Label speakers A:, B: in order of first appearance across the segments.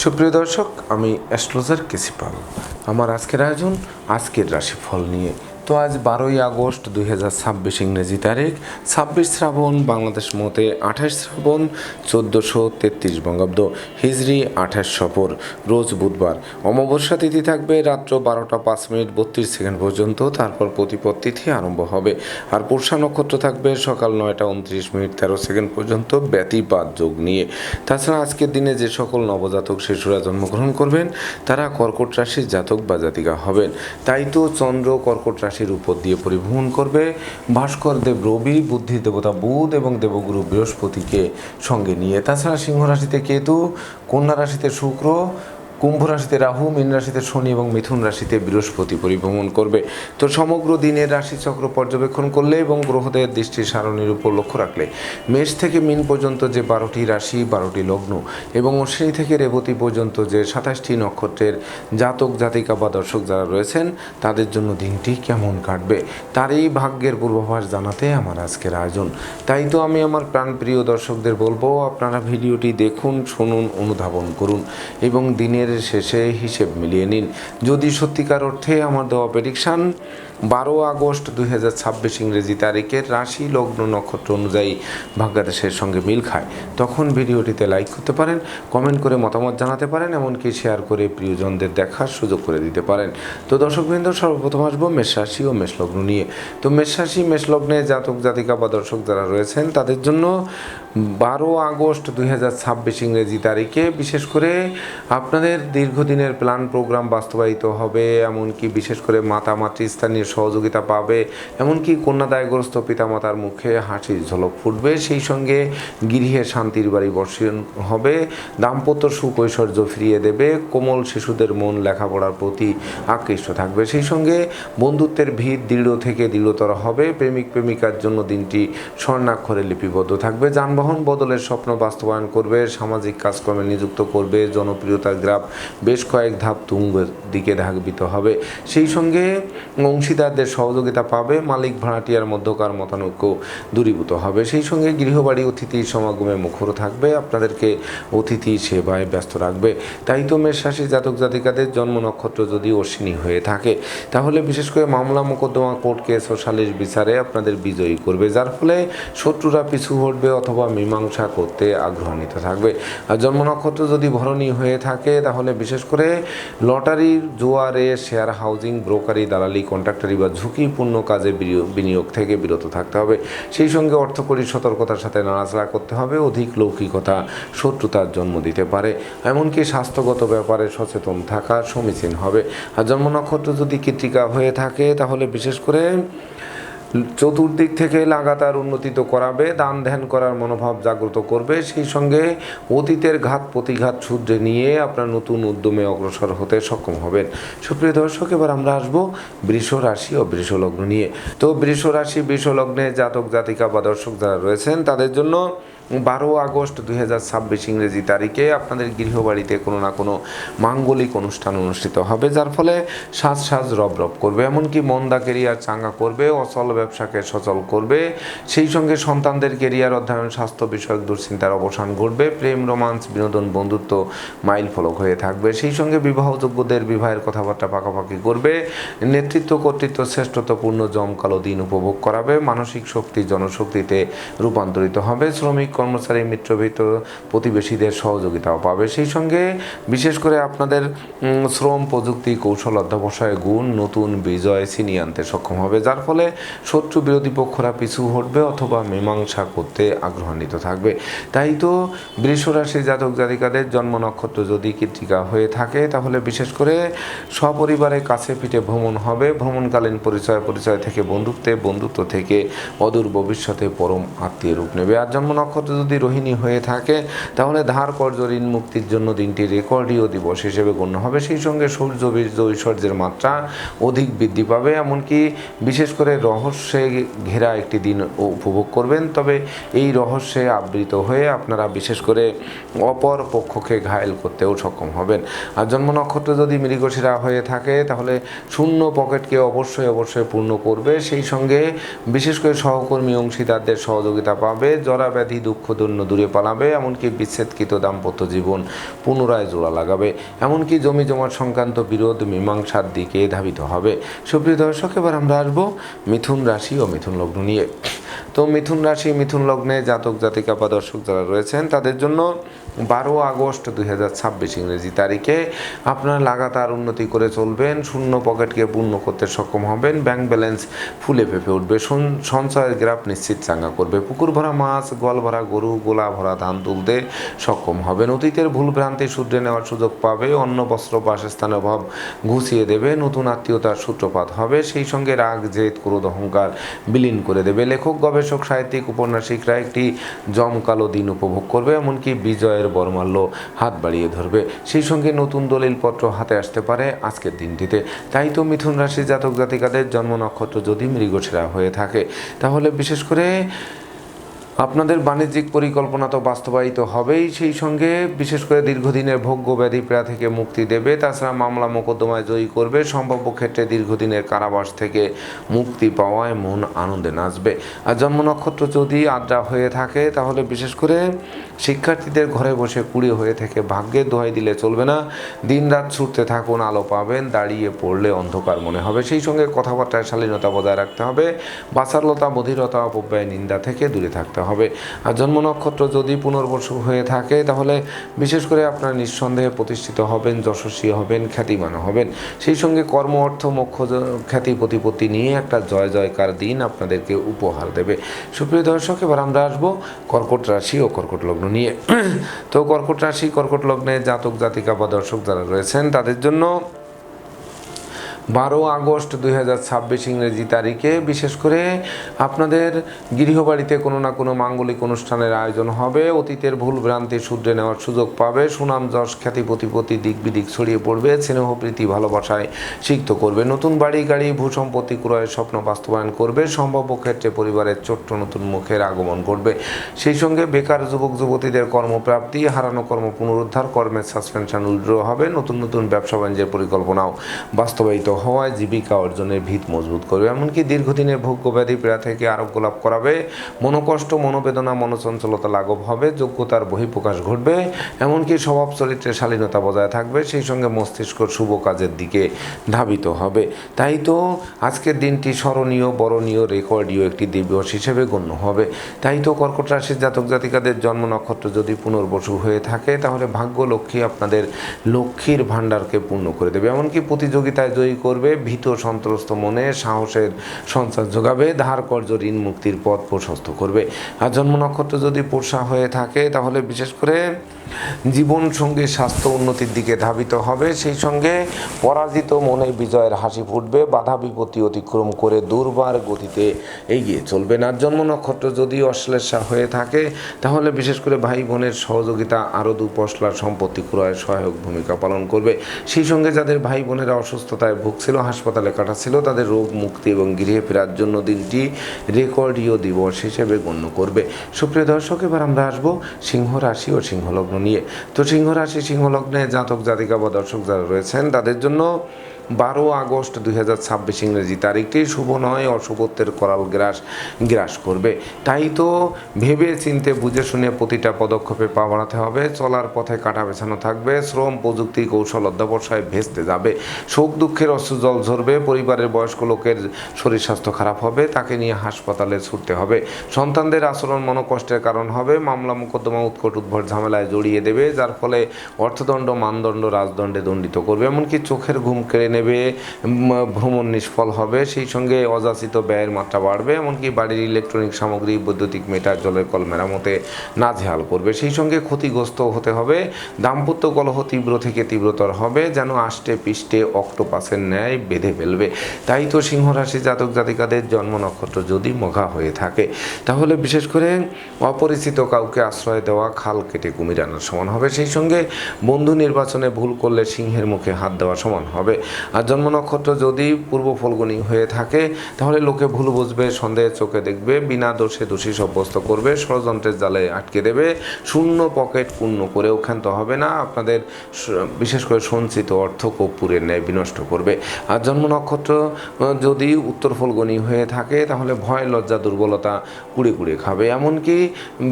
A: সুপ্রিয় দর্শক, আমি অ্যাস্ট্রোলজার কেসি পাল। আমার আজকের আয়োজন আজকের রাশিফল নিয়ে। তো আজ 12ই আগস্ট 2026 ইংরেজি তারিখ, 26 শ্রাবণ, বাংলাদেশ মতে 28 শ্রাবণ 1433 বঙ্গাব্দ, হিজরি 28 সফর, রোজ বুধবার। অমাবস্যা তিথি থাকবে রাত্র 12টা 5 মিনিট 32 সেকেন্ড পর্যন্ত, তারপর প্রতিপদ তিথি আরম্ভ হবে। আর পুষা নক্ষত্র থাকবে সকাল 9টা 29 মিনিট 13 সেকেন্ড পর্যন্ত ব্যতিপাত যোগ নিয়ে। তাছাড়া আজকের দিনে যে সকল নবজাতক শিশুরা জন্মগ্রহণ করবেন তারা কর্কট রাশির জাতক বা জাতিকা হবেন। তাই তো চন্দ্র কর্কট রাশির উপর দিয়ে পরিভ্রমণ করবে। ভাস্কর দেব রবি, বুদ্ধি দেবতা বুধ এবং দেবগুরু বৃহস্পতিকে সঙ্গে নিয়ে। তাছাড়া সিংহ রাশিতে কেতু, কন্যা রাশিতে শুক্র, কুম্ভ রাশিতে রাহু, মীন রাশিতে শনি এবং মিথুন রাশিতে বৃহস্পতি পরিভ্রমণ করবে। তো সমগ্র দিনের রাশিচক্র পর্যবেক্ষণ করলে এবং গ্রহদের দৃষ্টি সারণীর উপর লক্ষ্য রাখলে মেষ থেকে মীন পর্যন্ত যে 12টি রাশি, 12টি লগ্ন এবং অশ্বিনী থেকে রেবতী পর্যন্ত যে 27টি নক্ষত্রের জাতক জাতিকা বা দর্শক যারা রয়েছেন তাদের জন্য দিনটি কেমন কাটবে তারই ভাগ্যের পূর্বাভাস জানাতে আমার আজকের আয়োজন। তাই তো আমি আমার প্রাণপ্রিয় দর্শকদের বলবো, আপনারা ভিডিওটি দেখুন, শুনুন, অনুধাবন করুন এবং দিনের শেষে হিসেব মিলিয়ে নিন। যদি সত্যিকার অর্থে আমার দেওয়া প্রেডিকশান 12 আগস্ট 2026 ইংরেজি তারিখের রাশি লগ্ন নক্ষত্র অনুযায়ী ভাগ্যাদেশের সঙ্গে মিল খায়, তখন ভিডিওটিতে লাইক করতে পারেন, কমেন্ট করে মতামত জানাতে পারেন, এমনকি শেয়ার করে প্রিয়জনদের দেখার সুযোগ করে দিতে পারেন। তো দর্শকবৃন্দ, সর্বপ্রথম আসবো মেষ রাশি ও মেষ লগ্ন নিয়ে। তো মেষ রাশি মেষ লগ্নে জাতক জাতিকা বা দর্শক যারা রয়েছেন তাদের জন্য 12 আগস্ট 2026 ইংরেজি তারিখে বিশেষ করে আপনাদের দীর্ঘদিনের প্ল্যান প্রোগ্রাম বাস্তবায়িত হবে। এমনকি বিশেষ করে মাতা মাতৃস্থানীয় সহযোগিতা পাবে, এমনকি কন্যাদায়গ্রস্ত পিতামাতার মুখে হাসির ঝলক ফুটবে। সেই সঙ্গে গৃহে শান্তির বাড়ি বর্ষণ হবে, দাম্পত্য সুখ ঐশ্বর্য ফিরিয়ে দেবে, কোমল শিশুদের মন লেখাপড়ার প্রতি আকৃষ্ট থাকবে। সেই সঙ্গে বন্ধুত্বের ভিত দৃঢ় থেকে দৃঢ়তর হবে। প্রেমিক প্রেমিকার জন্য দিনটি স্বর্ণাক্ষরে লিপিবদ্ধ থাকবে। যানবাহন বদলের স্বপ্ন বাস্তবায়ন করবে, সামাজিক কাজকর্মে নিযুক্ত করবে, জনপ্রিয়তার গ্রাফ বেশ কয়েক ধাপ তুঙ্গের দিকে ধাবিত হবে। সেই সঙ্গে অংশীদারদের সহযোগিতা পাবে, মালিক ভাড়াটিয়ার মধ্যকার মতানৈক্য দূরীভূত হবে। সেই সঙ্গে গৃহবাড়ি অতিথির সমাগমে মুখর থাকবে, আপনাদেরকে অতিথি সেবায় ব্যস্ত রাখবে। তাই তো মেষ রাশি জাতক জাতিকাদের জন্ম নক্ষত্র যদি অশ্বিনী হয়ে থাকে তাহলে বিশেষ করে মামলা মোকদ্দমা কোর্ট কেস ও সালিশ বিচারে আপনাদের বিজয়ী করবে, যার ফলে শত্রুরা পিছু হটবে অথবা মীমাংসা করতে আগ্রহান্বিত থাকবে। আর জন্ম নক্ষত্র যদি ভরণী হয়ে থাকে তাহলে বিশেষ করে লটারির জোয়ারে, শেয়ার হাউজিং, ব্রোকারি, দালালি, কন্ট্রাক্টারি বা ঝুঁকিপূর্ণ কাজে বিনিয়োগ থেকে বিরত থাকতে হবে। সেই সঙ্গে অর্থকরী সতর্কতার সাথে নাড়াচাড়া করতে হবে। অধিক লৌকিকতা শত্রুতার জন্ম দিতে পারে, এমনকি স্বাস্থ্যগত ব্যাপারে সচেতন থাকা সমীচীন হবে। আর জন্ম নক্ষত্র যদি কৃত্তিকা হয়ে থাকে তাহলে বিশেষ করে চতুর্দিক থেকে লাগাতার উন্নতি তো করাবে, দান ধ্যান করার মনোভাব জাগ্রত করবে। সেই সঙ্গে অতীতের ঘাত প্রতিঘাত শুধরে নিয়ে আপনার নতুন উদ্যমে অগ্রসর হতে সক্ষম হবেন। সুপ্রিয় দর্শক, এবার আমরা আসবো বৃষ রাশি ও বৃষ লগ্ন নিয়ে। তো বৃষ রাশি বৃষ লগ্নে জাতক জাতিকা বা দর্শক যারা রয়েছেন তাদের জন্য 12 আগস্ট 2026 ইংরেজি তারিখে আপনাদের গৃহবাড়িতে কোনো না কোনো মাঙ্গলিক অনুষ্ঠান অনুষ্ঠিত হবে, যার ফলে সাজ রব রব করবে, এমনকি মন্দা কেরিয়ার চাঙ্গা করবে, অচল ব্যবসাকে সচল করবে। সেই সঙ্গে সন্তানদের কেরিয়ার, অধ্যয়ন, স্বাস্থ্য বিষয়ক দুশ্চিন্তার অবসান ঘটবে। প্রেম, রোমান্স, বিনোদন, বন্ধুত্ব মাইল ফলক হয়ে থাকবে। সেই সঙ্গে বিবাহযোগ্যদের বিবাহের কথাবার্তা পাকাপাকি করবে। নেতৃত্ব কর্তৃত্ব শ্রেষ্ঠত্বপূর্ণ জমকালো দিন উপভোগ করাবে। মানসিক শক্তি জনশক্তিতে রূপান্তরিত হবে। শ্রমিক, কর্মচারী, মিত্রভিত প্রতিবেশীদের সহযোগিতাও পাবে। সেই সঙ্গে বিশেষ করে আপনাদের শ্রম, প্রযুক্তি, কৌশল, অধ্যবসায় গুণ নতুন বিজয় ছিনিয়ে আনতে সক্ষম হবে, যার ফলে শত্রু বিরোধী পক্ষরা পিছু হটবে অথবা মীমাংসা করতে আগ্রহান্বিত থাকবে। তাই তো বৃষ রাশি জাতক জাতিকাদের জন্ম নক্ষত্র যদি কৃত্তিকা হয়ে থাকে তাহলে বিশেষ করে সপরিবারে কাছে পিঠে ভ্রমণ হবে। ভ্রমণকালীন পরিচয় থেকে বন্ধুত্বে, বন্ধুত্ব থেকে অদূর ভবিষ্যতে পরম আত্মীয় রূপ নেবে। আর জন্ম নক্ষত্র যদি রোহিণী হয়ে থাকে তাহলে ধার কর্জ ঋণ মুক্তির জন্য দিনটি রেকর্ডীয় দিবস হিসেবে গণ্য হবে। সেই সঙ্গে সূর্য বীর্য ঐশ্বর্যের মাত্রা অধিক বৃদ্ধি পাবে, এমনকি বিশেষ করে রহস্যে ঘেরা একটি দিন উপভোগ করবেন। তবে এই রহস্যে আবৃত হয়ে আপনারা বিশেষ করে অপর পক্ষকে ঘায়েল করতেও সক্ষম হবেন। আর জন্ম নক্ষত্র যদি মৃগশিরা হয়ে থাকে তাহলে শূন্য পকেটকে অবশ্যই পূর্ণ করবে। সেই সঙ্গে বিশেষ করে সহকর্মী অংশীদারদের সহযোগিতা পাবে। জরা ব্যাধি, দুঃখ দুঃখ দৈন্য দূরে পালাবে, এমনকি বিচ্ছেদকৃত দাম্পত্য জীবন পুনরায় জোড়া লাগাবে, এমনকি জমি জমার সংক্রান্ত বিরোধ মীমাংসার দিকে ধাবিত হবে। সুপ্রিয় দর্শক, এবার আমরা আসবো মিথুন রাশি ও মিথুন লগ্ন নিয়ে। তো মিথুন রাশি মিথুন লগ্নে জাতক জাতিকা বা দর্শক যারা রয়েছেন তাদের জন্য 12 আগস্ট 2026 ইংরেজি তারিখে আপনারা লাগাতার উন্নতি করে চলবেন, শূন্য পকেটকে পূর্ণ করতে সক্ষম হবেন, ব্যাংক ব্যালেন্স ফুলে ফেঁপে উঠবে, সঞ্চয়ের গ্রাফ নিশ্চিত চাঙ্গা করবে, পুকুর ভরা মাছ, গোয়াল ভরা গরু, গোলা ভরা ধান তুলতে সক্ষম হবেন, অতীতের ভুল ভ্রান্তি শুধরে নেওয়ার সুযোগ পাবে, অন্ন বস্ত্র বাসস্থানের অভাব ঘুষিয়ে দেবে, নতুন আত্মীয়তার সূত্রপাত হবে, সেই সঙ্গে রাগ জেদ ক্রোধ অহংকার বিলীন করে দেবে। লেখক গবেষক সাহিত্যিক উপন্যাসিকরা একটি জমকালো দিন উপভোগ করবে, এমনকি বিজয়ের বরমাল্য হাত বাড়িয়ে ধরবে, সেই সঙ্গে নতুন দলিলপত্র হাতে আসতে পারে আজকের দিনটিতে। তাই তো মিথুন রাশি জাতক জাতিকাদের জন্ম নক্ষত্র যদি মৃগশিরা হয়ে থাকে তাহলে বিশেষ করে আপনাদের বাণিজ্যিক পরিকল্পনা তো বাস্তবায়িত হবেই, সেই সঙ্গে বিশেষ করে দীর্ঘদিনের ভোগ্য ব্যাধি পীড়া থেকে মুক্তি দেবে, তাছাড়া মামলা মোকদ্দমায় জয়ী করবে, সম্ভাব্য ক্ষেত্রে দীর্ঘদিনের কারাবাস থেকে মুক্তি পাওয়ায় মন আনন্দে নাচবে। আর জন্ম নক্ষত্র যদি আদ্রা হয়ে থাকে তাহলে বিশেষ করে শিক্ষার্থীদের ঘরে বসে কুড়ি হয়ে থেকে ভাগ্যের দোহাই দিলে চলবে না, দিনরাত ছুটতে থাকুন, আলো পাবেন, দাঁড়িয়ে পড়লে অন্ধকার মনে হবে, সেই সঙ্গে কথাবার্তায় শালীনতা বজায় রাখতে হবে, বাচালতা বধিরতা অপব্যয় নিন্দা থেকে দূরে থাকতে হবে। আর জন্ম নক্ষত্র যদি পুনর্বসু হয়ে থাকে তাহলে বিশেষ করে আপনারা নিঃসন্দেহে প্রতিষ্ঠিত হবেন, যশস্বী হবেন, খ্যাতিমান হবেন, সেই সঙ্গে কর্ম অর্থ মোক্ষ খ্যাতি প্রতিপত্তি নিয়ে একটা জয় জয়কার দিন আপনাদেরকে উপহার দেবে। সুপ্রিয় দর্শক, এবার আমরা আসবো কর্কট রাশি ও কর্কট লগ্ন নিয়ে। তো কর্কট রাশি কর্কট লগ্নে জাতক জাতিকা বা দর্শক যারা রয়েছেন তাদের জন্য 12 আগস্ট 2026 ইংরেজি তারিখে বিশেষ করে আপনাদের গৃহবাড়িতে কোনো না কোনো মাঙ্গলিক অনুষ্ঠানের আয়োজন হবে, অতীতের ভুল ভ্রান্তি শুধরে নেওয়ার সুযোগ পাবে, সুনাম যশ খ্যাতি প্রতিপত্তি দিক বিদিক ছড়িয়ে পড়বে, স্নেহ প্রীতি ভালোবাসায় সিক্ত করবে, নতুন বাড়ি গাড়ি ভূসম্পত্তি ক্রয়ের স্বপ্ন বাস্তবায়ন করবে, সম্ভাব্য ক্ষেত্রে পরিবারের ছোট্ট নতুন মুখের আগমন করবে, সেই সঙ্গে বেকার যুবক যুবতীদের কর্মপ্রাপ্তি, হারানো কর্ম পুনরুদ্ধার, কর্মের সাসপেনশন উইথড্র হবে, নতুন নতুন ব্যবসা বাণিজ্যের পরিকল্পনাও বাস্তবায়িত হওয়ায় জীবিকা অর্জনের ভিত মজবুত করবে, এমনকি দীর্ঘদিনের ভোগ্য ব্যাধি পীড়া থেকে আরোগ্য লাভ করাবে, মনোকষ্ট মনোবেদনা মনোচঞ্চলতা লাঘব হবে, যোগ্যতার বহিঃপ্রকাশ ঘটবে, এমনকি স্বভাব চরিত্রে শালীনতা বজায় থাকবে, সেই সঙ্গে মস্তিষ্ক শুভ কাজের দিকে ধাবিত হবে। তাই তো আজকের দিনটি স্মরণীয়, বরণীয়, রেকর্ডীয় একটি দিবস হিসেবে গণ্য হবে। তাই তো কর্কট রাশির জাতক জাতিকাদের জন্ম নক্ষত্র যদি পুনর্বসু হয়ে থাকে তাহলে ভাগ্য লক্ষ্মী আপনাদের লক্ষ্মীর ভাণ্ডারকে পূর্ণ করে দেবে, এমনকি প্রতিযোগিতায় জয়ী করবে, ভীত সন্ত্রস্ত মনে সাহসের সঞ্চার যোগাবে, ধার কর্য ঋণ মুক্তির পথ প্রশস্ত করবে। আর জন্ম নক্ষত্র যদি পোষা হয়ে থাকে তাহলে বিশেষ করে জীবন সঙ্গে স্বাস্থ্য উন্নতির দিকে ধাবিত হবে, সেই সঙ্গে পরাজিত মনে বিজয়ের হাসি ফুটবে, বাধা বিপত্তি অতিক্রম করে দুর্বার গতিতে এগিয়ে চলবেন। আর জন্ম নক্ষত্র যদি অশ্লেষা হয়ে থাকে তাহলে বিশেষ করে ভাই বোনের সহযোগিতা আরও দুপশলার সম্পত্তি ক্রয়ের সহায়ক ভূমিকা পালন করবে, সেই সঙ্গে যাদের ভাই বোনেরা অসুস্থতায় ভুগছিল, হাসপাতালে কাটাচ্ছিল, তাদের রোগ মুক্তি এবং গৃহে ফেরার জন্য দিনটি রেকর্ডীয় দিবস হিসেবে গণ্য করবে। সুপ্রিয় দর্শক, এবার আমরা আসবো সিংহ রাশি ও সিংহ লগ্ন নিয়ে। তো সিংহ রাশি সিংহ লগ্নে জাতক জাতিকা বা দর্শক যারা রয়েছেন তাদের জন্য 12 আগস্ট 2026 ইংরেজি তারিখটি শুভ নয়, অশুভত্বের করাল গ্রাস করবে। তাই তো ভেবে চিনতে বুঝে শুনে প্রতিটা পদক্ষেপে পা বাড়াতে হবে, চলার পথে কাটা বেছানো থাকবে, শ্রম প্রযুক্তি কৌশল অধ্যবসায় ভেস্তে যাবে, শোক দুঃখের অশ্রু জল ঝরবে, পরিবারের বয়স্ক লোকের শরীর স্বাস্থ্য খারাপ হবে, তাকে নিয়ে হাসপাতালে ছুটতে হবে, সন্তানদের আচরণ মনোকষ্টের কারণ হবে, মামলা মোকদ্দমা উৎকট উদ্ভট ঝামেলায় জড়িয়ে দেবে, যার ফলে অর্থদণ্ড মানদণ্ড রাজদণ্ডে দণ্ডিত করবে, এমনকি চোখের ঘুম কেড়ে নেবে, ভ্রমণ নিষ্ফল হবে, সেই সঙ্গে অযাচিত ব্যয়ের মাত্রা বাড়বে, এমনকি বাড়ির ইলেকট্রনিক সামগ্রী বৈদ্যুতিক মিটার জলের কল মেরামতে নাজেহাল করবে, সেই সঙ্গে ক্ষতিগ্রস্ত হতে হবে, দাম্পত্য কলহ তীব্র থেকে তীব্রতর হবে, যেন আষ্টে পিষ্টে অক্টোপাসের ন্যায় বেঁধে ফেলবে। তাই তো সিংহ রাশি জাতক জাতিকাদের জন্ম নক্ষত্র যদি মঘা হয়ে থাকে তাহলে বিশেষ করে অপরিচিত কাউকে আশ্রয় দেওয়া খাল কেটে কুমির আনার সমান হবে, সেই সঙ্গে বন্ধু নির্বাচনে ভুল করলে সিংহের মুখে হাত দেওয়া সমান হবে। আর জন্ম নক্ষত্র যদি পূর্ব ফলগুনি হয়ে থাকে তাহলে লোকে ভুল বুঝবে, সন্দেহের চোখে দেখবে, বিনা দোষে দোষী সাব্যস্ত করবে, ষড়যন্ত্রের জালে আটকে দেবে, শূন্য পকেট পূর্ণ করেও ক্ষান্ত হবে না, আপনাদের বিশেষ করে সঞ্চিত অর্থ কর্পূরের ন্যায় বিনষ্ট করবে। আর জন্ম নক্ষত্র যদি উত্তর ফলগুনি হয়ে থাকে তাহলে ভয়, লজ্জা, দুর্বলতা কুড়ে কুড়ে খাবে, এমনকি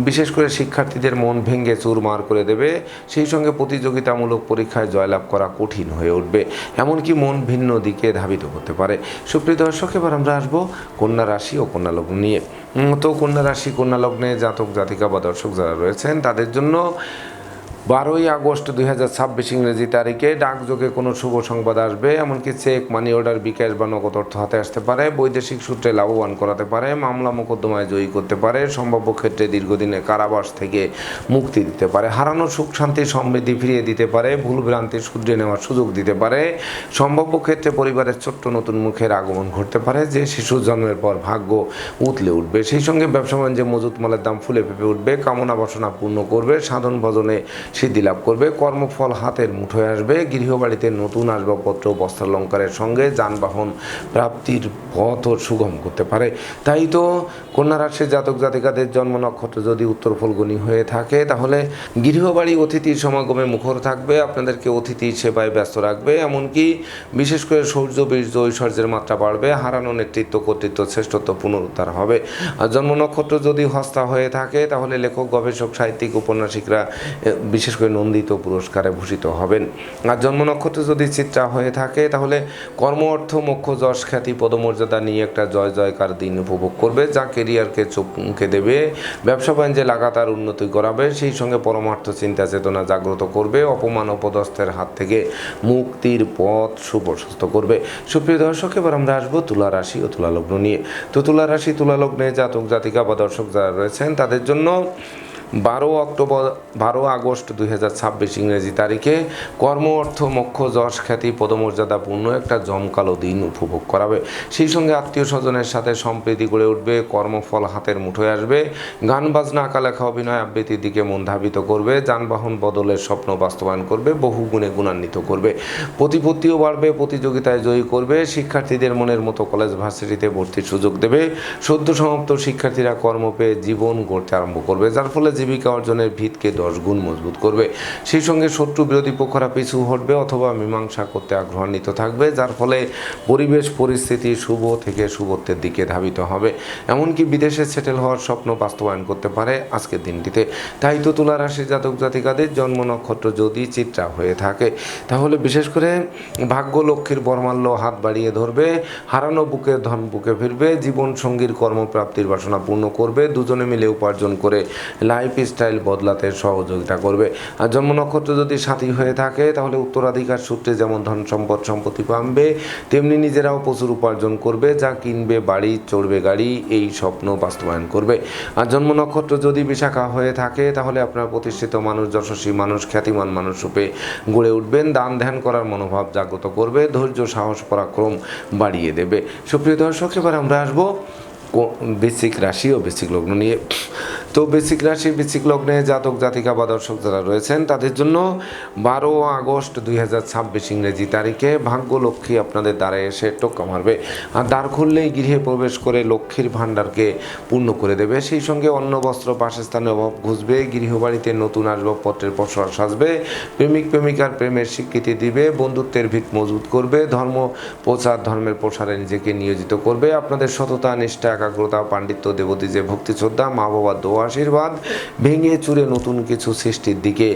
A: বিশেষ করে শিক্ষার্থীদের মন ভেঙে চুরমার করে দেবে। সেই সঙ্গে প্রতিযোগিতামূলক পরীক্ষায় জয়লাভ করা কঠিন হয়ে উঠবে, এমনকি মন ভিন্ন দিকে ধাবিত করতে পারে। সুপ্রিয় দর্শক, এবার আমরা আসবো কন্যা রাশি ও কন্যা লগ্ন নিয়ে। তো কন্যা রাশি, কন্যা লগ্নে জাতক জাতিকা বা দর্শক যারা রয়েছেন তাদের জন্য 12ই আগস্ট 2026 ইংরেজি তারিখে ডাকযোগে কোনো শুভ সংবাদ আসবে, এমনকি চেক, মানি অর্ডার, বিকাশ বা নগদ অর্থ হাতে আসতে পারে, বৈদেশিক সূত্রে লাভবান করাতে পারে, মামলা মোকদ্দমায় জয়ী করতে পারে, সম্ভাব্য ক্ষেত্রে দীর্ঘদিনের কারাবাস থেকে মুক্তি দিতে পারে, হারানো সুখ শান্তি সমৃদ্ধি ফিরিয়ে দিতে পারে, ভুল ভ্রান্তি শুধরে নেওয়ার সুযোগ দিতে পারে, সম্ভাব্য ক্ষেত্রে পরিবারের ছোট্ট নতুন মুখের আগমন ঘটতে পারে, যে শিশু জন্মের পর ভাগ্য উতলে উঠবে। সেই সঙ্গে ব্যবসা বাণিজ্যে মজুত মালের দাম ফুলে ফেঁপে উঠবে, কামনা বাসনা পূর্ণ করবে, সাধন ভজনে সিদ্ধি লাভ করবে, কর্মফল হাতের মুঠোয় আসবে, গৃহবাড়িতে নতুন আসবাবপত্র, বস্ত্রালঙ্কারের সঙ্গে যানবাহন প্রাপ্তির পথ সুগম করতে পারে। তাই তো কন্যা রাশির জাতক জাতিকাদের জন্ম নক্ষত্র যদি উত্তর ফলগুনি হয়ে থাকে তাহলে গৃহবাড়ি অতিথির সমাগমে মুখর থাকবে, আপনাদেরকে অতিথি সেবায় ব্যস্ত রাখবে, এমনকি বিশেষ করে শৌর্য, বীর্য, ঐশ্বর্যের মাত্রা বাড়বে, হারানো নেতৃত্ব, কর্তৃত্ব, শ্রেষ্ঠত্ব পুনরুদ্ধার হবে। আর জন্ম নক্ষত্র যদি হস্তা হয়ে থাকে তাহলে লেখক, গবেষক, সাহিত্যিক, উপন্যাসিকরা বিশেষ করে নন্দিত পুরস্কারে ভূষিত হবেন। আর জন্ম নক্ষত্র যদি চিত্রা হয়ে থাকে তাহলে কর্ম, অর্থ, মোক্ষ, যশ, খ্যাতি, পদমর্যাদা নিয়ে একটা জয় জয়কার দিন উপভোগ করবে, যা কেরিয়ারকে চমকে দেবে, ব্যবসা বাণিজ্যে লাগাতার উন্নতি করাবে, সেই সঙ্গে পরমার্থ চিন্তা চেতনা জাগ্রত করবে, অপমান অপদস্থের হাত থেকে মুক্তির পথ সুপ্রশস্ত করবে। সুপ্রিয় দর্শক, এবার আমরা আসবো তুলা রাশি ও তুলা লগ্ন নিয়ে। তো তুলা রাশি, তুলা লগ্নে জাতক জাতিকা বা দর্শক যারা রয়েছেন তাদের জন্য 12 আগস্ট 2026 ইংরেজি তারিখে কর্ম, অর্থ, মোক্ষ, যশ, খ্যাতি, পদমর্যাদাপূর্ণ একটা জমকালো দিন উপভোগ করাবে। সেই সঙ্গে আত্মীয় স্বজনের সাথে সম্প্রীতি গড়ে উঠবে, কর্মফল হাতের মুঠোয় আসবে, গান বাজনা, আঁকালেখা, অভিনয়, আবৃত্তির দিকে মন ধাবিত করবে, যানবাহন বদলের স্বপ্ন বাস্তবায়ন করবে, বহু গুণে গুণান্বিত করবে, প্রতিপত্তিও বাড়বে, প্রতিযোগিতায় জয়ী করবে, শিক্ষার্থীদের মনের মতো কলেজ ভার্সিটিতে ভর্তির সুযোগ দেবে, সদ্য সমাপ্ত শিক্ষার্থীরা কর্ম পেয়ে জীবন গড়তে আরম্ভ করবে, যার ফলে জীবিকা অর্জনের ভিতকে 10 গুণ মজবুত করবে। সেই সঙ্গে শত্রু বিরোধী পক্ষরা পিছু হটবে অথবা মীমাংসা করতে আগ্রহান্বিত থাকবে, যার ফলে পরিবেশ পরিস্থিতি শুভ থেকে শুভত্বের দিকে ধাবিত হবে, এমনকি বিদেশে সেটেল হওয়ার স্বপ্ন বাস্তবায়ন করতে পারে আজকের দিনটিতে। তাই তো তুলা রাশির জাতক জাতিকাদের জন্ম নক্ষত্র যদি চিত্রা হয়ে থাকে তাহলে বিশেষ করে ভাগ্য লক্ষ্মীর বরমাল্য হাত বাড়িয়ে ধরবে, হারানো বুকের ধন বুকে ফিরবে, জীবন সঙ্গীর কর্মপ্রাপ্তির বাসনা পূর্ণ করবে, দুজনে মিলে উপার্জন করে লাইফ স্টাইল বদলাতে সহযোগিতা করবে। আর জন্ম নক্ষত্র যদি সাথী হয়ে থাকে তাহলে উত্তরাধিকার সূত্রে যেমন ধন সম্পদ সম্পত্তি পাবে তেমনি নিজেরাও প্রচুর উপার্জন করবে, যা কিনবে বাড়ি, চড়বে গাড়ি, এই স্বপ্ন বাস্তবায়ন করবে। আর জন্ম নক্ষত্র যদি বিশাখা হয়ে থাকে তাহলে আপনার প্রতিষ্ঠিত মানুষ, যশস্বী মানুষ, খ্যাতিমান মানুষ রূপে গড়ে উঠবেন, দান ধ্যান করার মনোভাব জাগ্রত করবে, ধৈর্য, সাহস, পরাক্রম বাড়িয়ে দেবে। সুপ্রিয় দর্শক, এবার আমরা আসবো বৃশ্চিক রাশি ও বৃশ্চিক লগ্ন নিয়ে। তো বৃশ্চিক রাশি, বৃশ্চিক লগ্নে জাতক জাতিকা বা দর্শক যারা রয়েছেন তাদের জন্য 12 আগস্ট 2026 ইংরেজি তারিখে ভাগ্য লক্ষ্মী আপনাদের দ্বারে এসে টোক্কা মারবে। আর দ্বার খুললেই গৃহে প্রবেশ করে লক্ষ্মীর ভাণ্ডারকে পূর্ণ করে দেবে। সেই সঙ্গে অন্ন, বস্ত্র, বাসস্থানে অভাব ঘুচবে, গৃহবাড়িতে নতুন আসবাবপত্রের প্রসার সাজবে, প্রেমিক প্রেমিকার প্রেমের স্বীকৃতি দিবে, বন্ধুত্বের ভিত মজবুত করবে, ধর্ম প্রচার, ধর্মের প্রসারে নিজেকে নিয়োজিত করবে, আপনাদের সততা, নিষ্ঠা, একাগ্রতা, পাণ্ডিত্য, দেবতীজে ভক্তি, শ্রদ্ধা, মা বাবার দোয়া আশীর্বাদ ভেঙে চুরে নতুন কিছু সৃষ্টির দিকে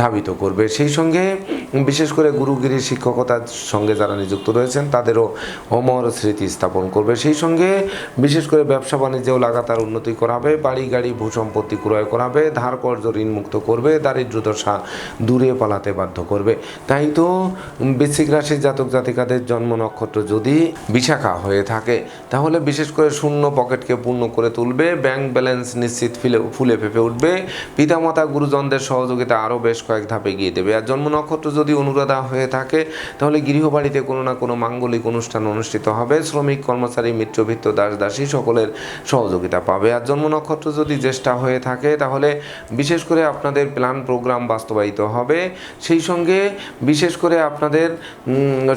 A: ধাবিত করবে। সেই সঙ্গে বিশেষ করে গুরুগিরি শিক্ষকতার সঙ্গে যারা নিযুক্ত রয়েছেন তাদেরও অমর স্মৃতি স্থাপন করবে। সেই সঙ্গে বিশেষ করে ব্যবসা বাণিজ্যেও লাগাতার উন্নতি করাবে, বাড়ি গাড়ি ভূসম্পত্তি ক্রয় করাবে, ধার কর্জ ঋণ মুক্ত করবে, দারিদ্রদশা দূরে পালাতে বাধ্য করবে। তাই তো বৃশ্চিক রাশির জাতক জাতিকাদের জন্ম নক্ষত্র যদি বিশাখা হয়ে থাকে তাহলে বিশেষ করে শূন্য পকেটকে পূর্ণ করে তুলবে, ব্যাংক ব্যালেন্স নিশ্চিত ফুলে ফেঁপে উঠবে, পিতামাতা গুরুজনদের সহযোগিতা আরও বেশ কয়েক ধাপে এগিয়ে দেবে। আর জন্ম নক্ষত্র যদি অনুরাধা হয়ে থাকে তাহলে গৃহবাড়িতে কোনো না কোনো মাঙ্গলিক অনুষ্ঠান অনুষ্ঠিত হবে। শ্রমিক, কর্মচারী, মিত্রভৃত্য, দাস দাসী সকলের সহযোগিতা পাবে। আর জন্ম নক্ষত্র যদি জ্যেষ্ঠা হয়ে থাকে তাহলে বিশেষ করে আপনাদের প্ল্যান প্রোগ্রাম বাস্তবায়িত হবে। সেই সঙ্গে বিশেষ করে আপনাদের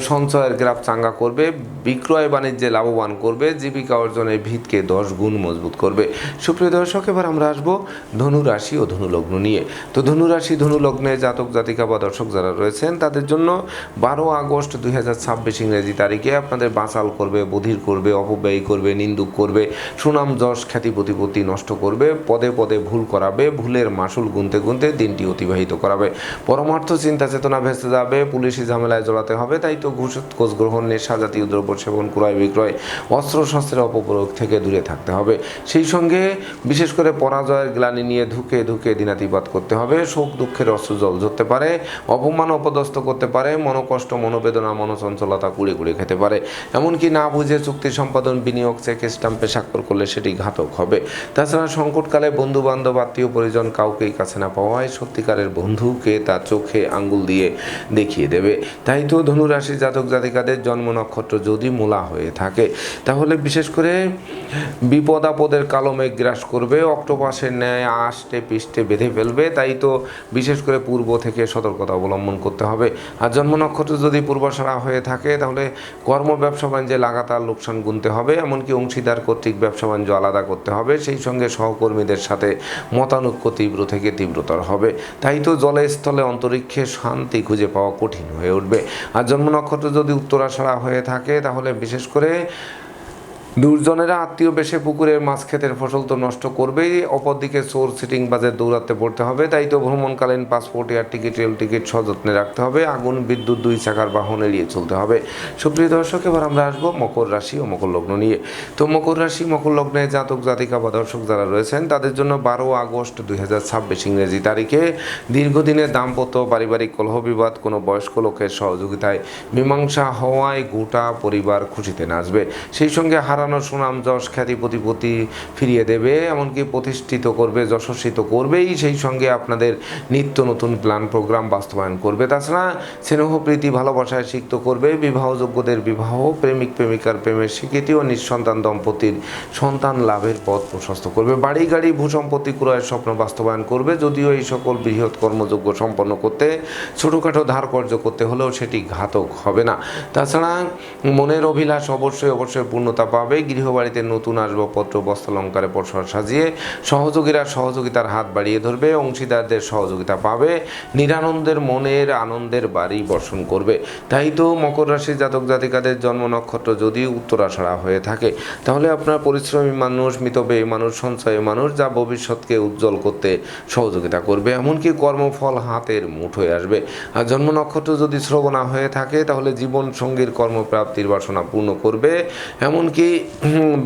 A: সঞ্চয়ের গ্রাফ চাঙ্গা করবে, বিক্রয় বাণিজ্যে লাভবান করবে, জীবিকা অর্জনের ভিতকে 10 গুণ মজবুত করবে। সুপ্রিয় দর্শক, এবার আমরা আসবো ধনু রাশি ও ধনু লগ্ন নিয়ে। তো ধনু রাশি, ধনু লগ্নে জাতক জাতিকা বা দর্শক যারা রয়েছেন তাদের জন্য 12 আগস্ট 2026 ইংরেজি তারিখে আপনাদের বাঁচাল করবে, বধির করবে, অপব্যয় করবে, নিন্দুক করবে, সুনাম যশ খ্যাতি প্রতিপত্তি নষ্ট করবে, পদে পদে ভুল করাবে, ভুলের মাসুল গুনতে গুনতে দিনটি অতিবাহিত করাবে। পরমার্থ চিন্তা চেতনা ভেসে যাবে, পুলিশি ঝামেলায় জড়াতে হবে। তাই তো ঘুষ গ্রহণ, নেশা জাতীয় দ্রব্য সেবন, ক্রয় বিক্রয়, অস্ত্র শস্ত্রের অপপ্রয়োগ থেকে দূরে থাকতে হবে। সেই সঙ্গে বিশেষ করে পরাজয়ের গ্লানি নিয়ে ধুকে ধুকে দিনাতিপাত করতে হবে। শোক দুঃখের অশ্রু জল ঝরতে পারে, অপমান অপদস্থ করতে পারে, মনোকষ্ট, মনোবেদনা, মনোচঞ্চলতা কুড়ে কুড়ে খেতে পারে। এমনকি না বুঝে চুক্তি সম্পাদন, বিনিয়োগ, চেক স্টাম্পে স্বাক্ষর করলে সেটি ঘাতক হবে। তাছাড়া সংকটকালে বন্ধু বান্ধব, আত্মীয় পরিজন কাউকেই কাছে না পাওয়ায় সত্যিকারের বন্ধুকে তার চোখে আঙ্গুল দিয়ে দেখিয়ে দেবে। তাই তো ধনুরাশি জাতক জাতিকাদের জন্ম নক্ষত্র যদি মূলা হয়ে থাকে তাহলে বিশেষ করে বিপদ আপদের কালো মেঘ গ্রাস করবে, অক্টোপাসের ন্যায় আষ্টে পিষ্টে বেঁধে ফেলবে। তাই তো বিশেষ করে পূর্ব থেকে সতর্কতা অবলম্বন করতে হবে। আর জন্ম নক্ষত্র যদি পূর্বাশারা হয়ে থাকে তাহলে কর্ম ব্যবসা বাণিজ্যে লাগাতার লোকসান গুনতে হবে। এমনকি অংশীদার কর্তৃক ব্যবসা বাণিজ্য আলাদা করতে হবে। সেই সঙ্গে সহকর্মীদের সাথে মতানৈক্য তীব্র থেকে তীব্রতর হবে। তাই তো জলে স্থলে অন্তরিক্ষে শান্তি খুঁজে পাওয়া কঠিন হয়ে উঠবে। আর জন্ম নক্ষত্র যদি উত্তরাশারা হয়ে থাকে তাহলে বিশেষ করে দুর্জনেরা আত্মীয় বেশে পুকুরের মাছ ক্ষেতের ফসল তো নষ্ট করবেই, অপরদিকে চোর সিটিং বাজে দৌড়াতে পড়তে হবে। তাই তো ভ্রমণকালীন passport, air ticket, rail ticket সযত্নে রাখতে হবে। আগুন, বিদ্যুৎ, 2 চাকার বাহন এড়িয়ে চলতে হবে। সুপ্রিয় দর্শক, এবার আমরা আসবো মকর রাশি ও মকর লগ্ন নিয়ে। তো মকর রাশি, মকর লগ্নে জাতক জাতিকা বা দর্শক যারা রয়েছেন তাদের জন্য 12 আগস্ট 2026 ইংরেজি তারিখে দীর্ঘদিনের দাম্পত্য, পারিবারিক কলহ বিবাদ কোনো বয়স্ক লোকের সহযোগিতায় মীমাংসা হওয়ায় গোটা পরিবার খুশিতে নাচবে। সেই সঙ্গে হারানো সুনাম যশ খ্যাতি প্রতিপত্তি ফিরিয়ে দেবে, এমনকি প্রতিষ্ঠিত করবে, যশস্বিত করবেই। সেই সঙ্গে আপনাদের নিত্য নতুন প্ল্যান প্রোগ্রাম বাস্তবায়ন করবে। তাছাড়া স্নেহ প্রীতি ভালোবাসায় সিক্ত করবে, বিবাহযোগ্যদের বিবাহ, প্রেমিক প্রেমিকার প্রেমের স্বীকৃতি ও নিঃসন্তান দম্পতির সন্তান লাভের পথ প্রশস্ত করবে। বাড়ি গাড়ি ভূসম্পত্তি ক্রয়ের স্বপ্ন বাস্তবায়ন করবে। যদিও এই সকল বৃহৎ কর্মযোগ্য সম্পন্ন করতে ছোটোখাটো ধার কর্য করতে হলেও সেটি ঘাতক হবে না। তাছাড়া মনের অভিলাষ অবশ্যই পূর্ণতা পাবে। গৃহবাড়িতে নতুন আসবাবপত্র, বস্ত্রালঙ্কারে পসরা সাজিয়ে সহযোগীরা সহযোগিতার হাত বাড়িয়ে ধরবে, অংশীদারদের সহযোগিতা পাবে, নিরানন্দের মনের আনন্দের বাড়ি বর্ষণ করবে। তাই তো মকর রাশির জাতক জাতিকাদের জন্ম নক্ষত্র যদি উত্তরাষাঢ়া হয়ে থাকে তাহলে আপনার পরিশ্রমী মানুষ, মিতব্যয়ী মানুষ, সঞ্চয়ী মানুষ, যা ভবিষ্যৎকে উজ্জ্বল করতে সহযোগিতা করবে। এমনকি কর্মফল হাতের মুঠোয় আসবে। আর জন্ম নক্ষত্র যদি শ্রবণা হয়ে থাকে তাহলে জীবন সঙ্গীর কর্মপ্রাপ্তির বাসনা পূর্ণ করবে। এমনকি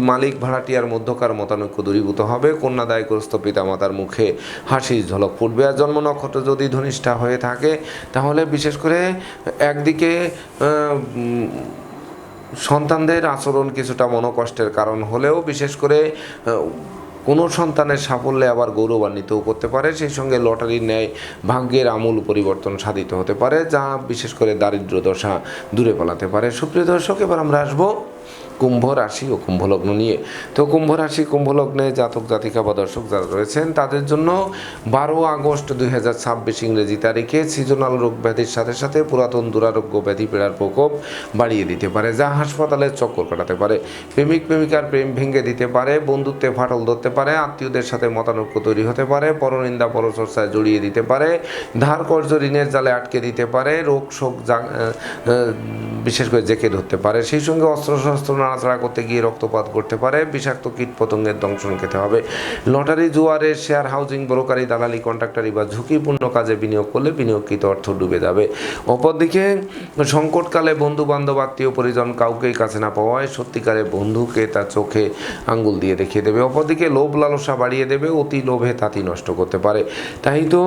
A: মালিক ভাড়াটিয়ার মধ্যকার মতানৈক্য দূরীভূত হবে। কন্যা দায়গ্রস্ত পিতামাতার মুখে হাসির ঝলক ফুটবে। আর জন্ম নক্ষত্র যদি ধনিষ্ঠা হয়ে থাকে তাহলে বিশেষ করে একদিকে সন্তানদের আচরণ কিছুটা মনোকষ্টের কারণ হলেও বিশেষ করে কোনো সন্তানের সাফল্যে আবার গৌরবান্বিতও করতে পারে। সেই সঙ্গে লটারির ন্যায় ভাগ্যের আমূল পরিবর্তন সাধিত হতে পারে, যা বিশেষ করে দারিদ্র দশা দূরে পালাতে পারে। সুপ্রিয় দর্শক, এবার আমরা আসবো কুম্ভ রাশি ও কুম্ভ লগ্ন নিয়ে। তো কুম্ভ রাশি, কুম্ভ লগ্নে জাতক জাতিকা বা দর্শক যারা রয়েছেন তাদের জন্য 12 আগস্ট 2026 ইংরেজি তারিখে সিজনাল রোগ ব্যাধির সাথে সাথে পুরাতন দুরারোগ্য ব্যাধি পীড়ার প্রকোপ বাড়িয়ে দিতে পারে, যা হাসপাতালের চক্কর কাটাতে পারে। প্রেমিক প্রেমিকার প্রেম ভেঙে দিতে পারে, বন্ধুত্বে ফাটল ধরতে পারে, আত্মীয়দের সাথে মতানৈক্য তৈরি হতে পারে, পরনিন্দা পরচর্চায় জড়িয়ে দিতে পারে, ধার কর্য ঋণের জালে আটকে দিতে পারে, রোগ শোক বিশেষ করে জেঁকে ধরতে পারে। সেই সঙ্গে অস্ত্রশস্ত্র নাড়াচাড়া করতে গিয়ে রক্তপাত করতে পারে, বিষাক্ত কীট পতঙ্গের দংশন খেতে হবে। লটারি, জুয়ারে, শেয়ার, হাউজিং, ব্রোকারি, দালালি, কন্ট্রাক্টারি বা ঝুঁকিপূর্ণ কাজে বিনিয়োগ করলে বিনিয়োগকৃত অর্থ ডুবে যাবে। অপরদিকে সংকটকালে বন্ধু বান্ধব, আত্মীয় পরিজন কাউকেই কাছে না পাওয়ায় সত্যিকারের বন্ধুকে তার চোখে আঙ্গুল দিয়ে দেখিয়ে দেবে। অপরদিকে লোভ লালসা বাড়িয়ে দেবে, অতি লোভে তাঁতি নষ্ট করতে পারে। তাই তো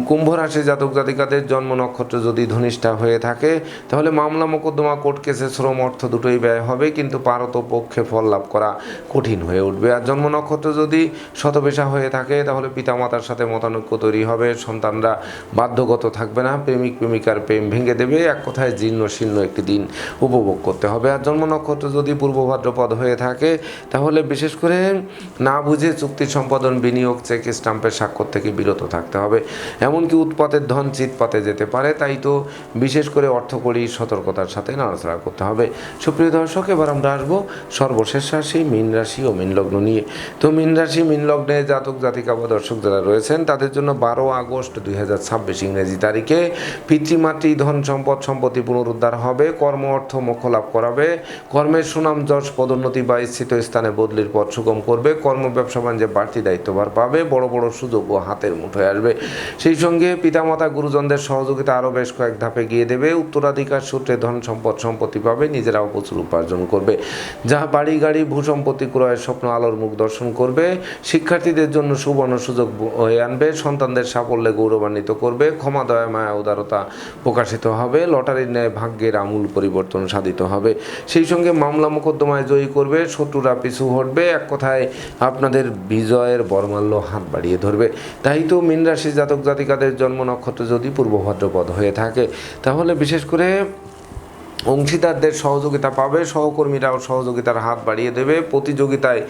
A: কুম্ভ রাশি জাতক জাতিকাদের জন্ম নক্ষত্র যদি ধনিষ্ঠা হয়ে থাকে তাহলে মামলা মোকদ্দমা, কোর্ট কেসে শ্রম অর্থ দুটোই ব্যয় হবে। কিন্তু পারতপক্ষে ফল লাভ করা কঠিন হয়ে উঠবে। আর জন্ম নক্ষত্র যদি শতবেশা হয়ে থাকে তাহলে পিতামাতার সাথে মতানৈক্য তৈরি হবে, সন্তানরা বাধ্যগত থাকবে না, প্রেমিক প্রেমিকার প্রেম ভেঙে দেবে, এক কথায় জীর্ণ শীর্ণ একটি দিন উপভোগ করতে হবে। আর জন্ম নক্ষত্র যদি পূর্ব ভাদ্রপদ হয়ে থাকে তাহলে বিশেষ করে না বুঝে চুক্তি সম্পাদন, বিনিয়োগ, চেক স্টাম্পের স্বাক্ষর থেকে বিরত থাকতে হবে। এমনকি উৎপাতের ধন চিৎপাতে যেতে পারে, তাই তো বিশেষ করে অর্থকরী সতর্কতার সাথে নাড়াচাড়া করতে হবে। সুপ্রিয় দর্শক, এবার আমরা আসবো সর্বশেষ রাশি মীন রাশি ও মীন লগ্ন নিয়ে। তো মীন রাশি মীন লগ্নে জাতক জাতিকা বা দর্শক যারা রয়েছেন তাদের জন্য 12 আগস্ট 2026 ইংরেজি তারিখে পিতৃমাতৃ ধন সম্পদ সম্পত্তি পুনরুদ্ধার হবে, কর্ম অর্থ মোক্ষ লাভ করাবে, কর্মের সুনাম যশ পদোন্নতি বা স্থিত স্থানে বদলির পথ সুগম করবে, কর্ম ব্যবসা বাণিজ্যে বাড়তি দায়িত্বভার পাবে, বড় বড় সুযোগ ও হাতের মুঠোয় আসবে। সেই সঙ্গে পিতামাতা গুরুজনদের সহযোগিতা আরও বেশ কয়েক ধাপে গিয়ে দেবে, উত্তরাধিকার সূত্রে ধন সম্পদ সম্পত্তি পাবে, নিজেরাও প্রচুর উপার্জন করবে, যা বাড়ি গাড়ি ভূ সম্পত্তি ক্রয়ের স্বপ্ন আলোর মুখ দর্শন করবে, শিক্ষার্থীদের জন্য সুবর্ণ সুযোগ হয়ে আনবে, সন্তানদের সাফল্যে গৌরবান্বিত করবে, ক্ষমা দয়া মায়া উদারতা প্রকাশিত হবে, লটারির ন্যায় ভাগ্যের আমূল পরিবর্তন সাধিত হবে। সেই সঙ্গে মামলা মোকদ্দমায় জয়ী করবে, শত্রুরা পিছু হটবে, এক কথায় আপনাদের বিজয়ের বরমাল্য হাত বাড়িয়ে ধরবে। তাই তো মীন রাশি জাতক জাতিকাদের জন্ম নক্ষত্র যদি পূর্ব ভাদ্রপদ হয়ে থাকে তাহলে বিশেষ করে অংশীদারদের সহযোগিতা পাবে, সহকর্মীরাও সহযোগিতার হাত বাড়িয়ে দেবে, প্রতিযোগিতায়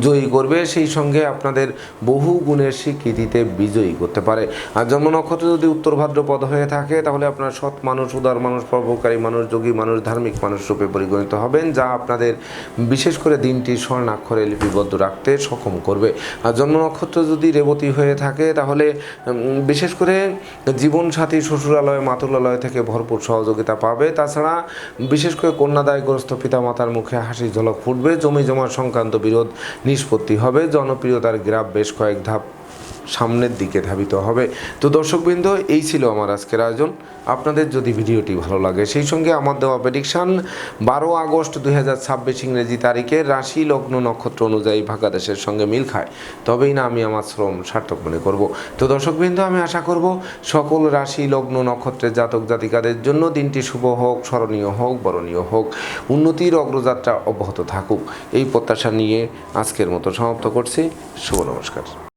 A: জয়ী করবে, সেই সঙ্গে আপনাদের বহু গুণের স্বীকৃতিতে বিজয়ী করতে পারে। আর জন্ম নক্ষত্র যদি উত্তর ভাদ্রপদ হয়ে থাকে তাহলে আপনার সৎ মানুষ, উদার মানুষ, পরোপকারী মানুষ, যোগী মানুষ, ধার্মিক মানুষ রূপে পরিগণিত হবেন, যা আপনাদের বিশেষ করে দিনটি স্বর্ণাক্ষরে লিপিবদ্ধ রাখতে সক্ষম করবে। আর জন্ম নক্ষত্র যদি রেবতী হয়ে থাকে তাহলে বিশেষ করে জীবনসাথী শ্বশুরালয় মাতুলালয় থেকে ভরপুর সহযোগিতা পাবে। তাছাড়া বিশেষ করে কন্যাদায়গ্রস্ত পিতামাতার মুখে হাসি ঝলক ফুটবে, জমি জমা সংক্রান্ত বিরোধ নিষ্পত্তি হবে, জনপ্রিয়তার গ্রাফ বেশ কয়েক ধাপ সামনের দিকে ধাবিত হবে। তো দর্শকবৃন্দ, এই ছিল আমার আজকের আয়োজন। আপনাদের যদি ভিডিওটি ভালো লাগে সেই সঙ্গে আমার দেওয়া প্রেডিকশান 12 আগস্ট 2026 ইংরেজি তারিখে রাশি লগ্ন নক্ষত্র অনুযায়ী ভাগ্যাদেশের সঙ্গে মিল খায়, তবেই না আমি আমার শ্রম সার্থক মনে করব। তো দর্শকবৃন্দ, আমি আশা করব সকল রাশি লগ্ন নক্ষত্রের জাতক জাতিকাদের জন্য দিনটি শুভ হোক, স্মরণীয় হোক, বরণীয় হোক, উন্নতির অগ্রযাত্রা অব্যাহত থাকুক, এই প্রত্যাশা নিয়ে আজকের মতো সমাপ্ত করছি। শুভ নমস্কার।